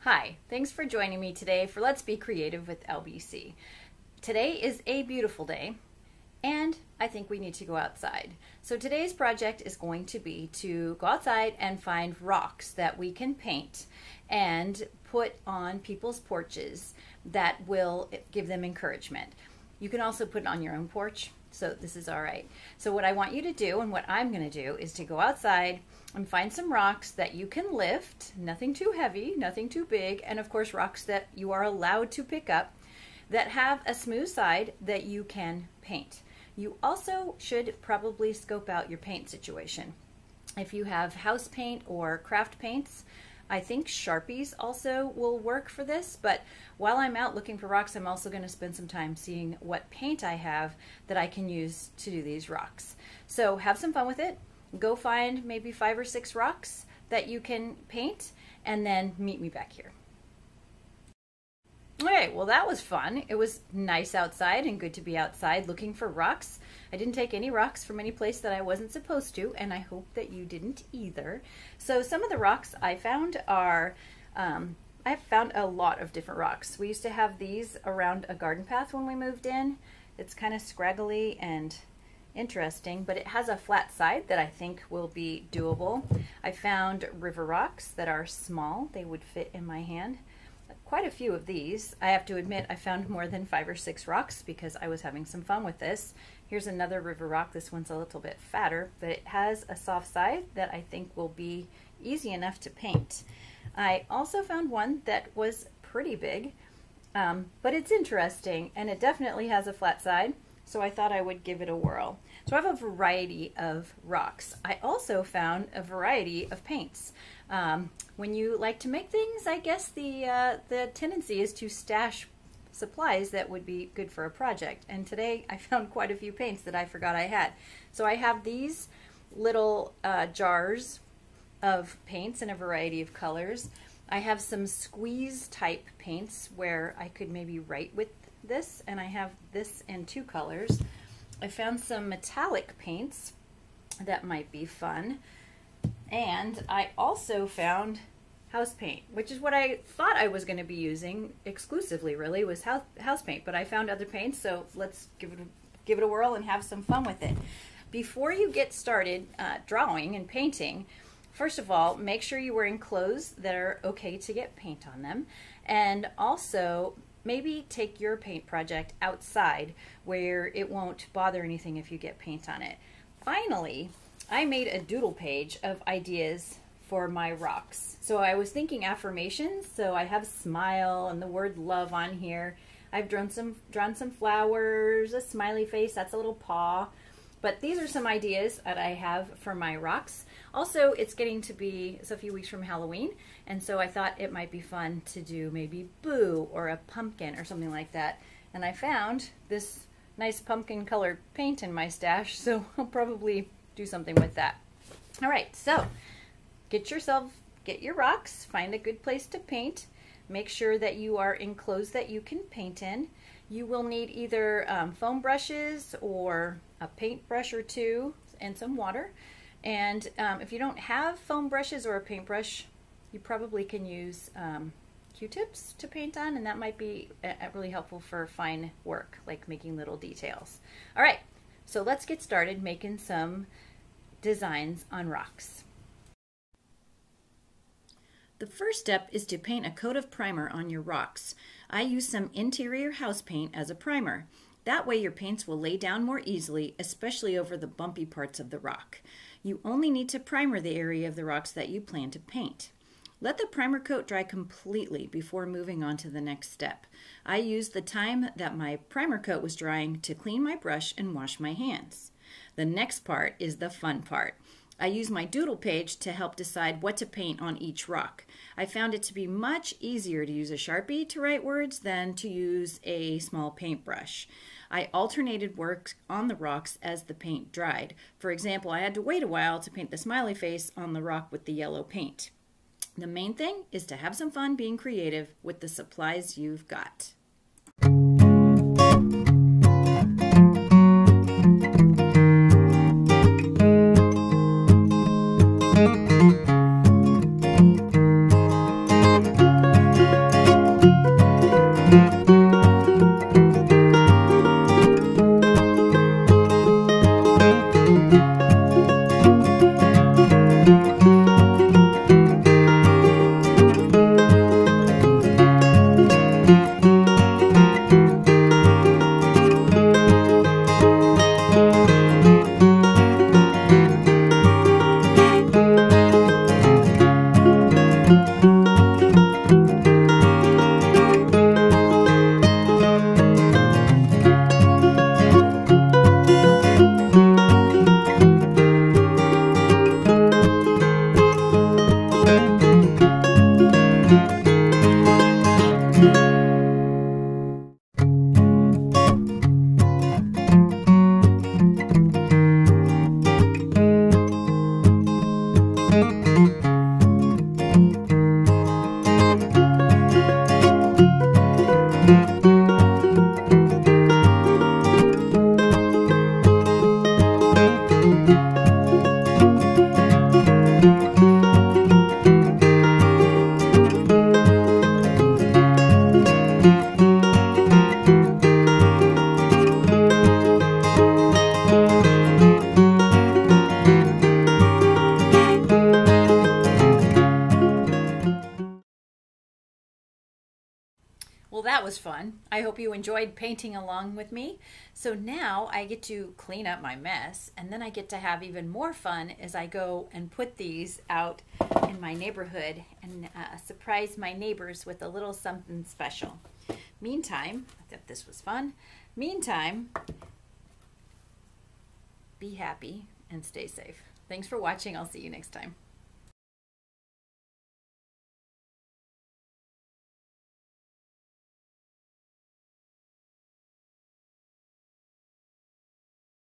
Hi, thanks for joining me today for Let's Be Creative with LBC. Today is a beautiful day and I think we need to go outside. So today's project is going to be to go outside and find rocks that we can paint and put on people's porches that will give them encouragement. You can also put it on your own porch, so this is all right. So what I want you to do and what I'm going to do is to go outside and find some rocks that you can lift, nothing too heavy, nothing too big, and of course rocks that you are allowed to pick up that have a smooth side that you can paint. You also should probably scope out your paint situation. If you have house paint or craft paints, I think Sharpies also will work for this, but while I'm out looking for rocks, I'm also going to spend some time seeing what paint I have that I can use to do these rocks. So have some fun with it. Go find maybe 5 or 6 rocks that you can paint and then meet me back here. Okay, well that was fun. It was nice outside and good to be outside looking for rocks. I didn't take any rocks from any place that I wasn't supposed to, and I hope that you didn't either. So some of the rocks I found are, I've found a lot of different rocks. We used to have these around a garden path when we moved in. It's kind of scraggly and interesting, but it has a flat side that I think will be doable. I found river rocks that are small. They would fit in my hand. Quite a few of these. I have to admit I found more than 5 or 6 rocks because I was having some fun with this. Here's another river rock. This one's a little bit fatter, but it has a soft side that I think will be easy enough to paint. I also found one that was pretty big, but it's interesting and it definitely has a flat side, so I thought I would give it a whirl. So I have a variety of rocks. I also found a variety of paints. When you like to make things, I guess the tendency is to stash supplies that would be good for a project. And today I found quite a few paints that I forgot I had. So I have these little jars of paints in a variety of colors. I have some squeeze type paints where I could maybe write with this, and I have this in 2 colors. I found some metallic paints that might be fun. And I also found house paint, which is what I thought I was going to be using exclusively, really, was house paint. But I found other paints, so let's give it a whirl and have some fun with it. Before you get started drawing and painting, first of all, make sure you're wearing clothes that are okay to get paint on them. And also, maybe take your paint project outside where it won't bother anything if you get paint on it. Finally, I made a doodle page of ideas for my rocks. So I was thinking affirmations, so I have smile and the word love on here. I've drawn some flowers, a smiley face, that's a little paw. But these are some ideas that I have for my rocks. Also, it's getting to be a few weeks from Halloween, and so I thought it might be fun to do maybe Boo or a pumpkin or something like that. And I found this nice pumpkin colored paint in my stash, so I'll probably do something with that. All right, so get your rocks, find a good place to paint. Make sure that you are in clothes that you can paint in. You will need either foam brushes or a paintbrush or 2 and some water. And if you don't have foam brushes or a paintbrush, you probably can use Q-tips to paint on, and that might be really helpful for fine work, like making little details. All right, so let's get started making some designs on rocks. The first step is to paint a coat of primer on your rocks. I use some interior house paint as a primer. That way your paints will lay down more easily, especially over the bumpy parts of the rock. You only need to primer the area of the rocks that you plan to paint. Let the primer coat dry completely before moving on to the next step. I used the time that my primer coat was drying to clean my brush and wash my hands. The next part is the fun part. I use my doodle page to help decide what to paint on each rock. I found it to be much easier to use a Sharpie to write words than to use a small paintbrush. I alternated work on the rocks as the paint dried. For example, I had to wait a while to paint the smiley face on the rock with the yellow paint. The main thing is to have some fun being creative with the supplies you've got. Well, that was fun. I hope you enjoyed painting along with me. So now I get to clean up my mess, and then I get to have even more fun as I go and put these out in my neighborhood and surprise my neighbors with a little something special. Meantime, I thought this was fun. Meantime, be happy and stay safe. Thanks for watching. I'll see you next time.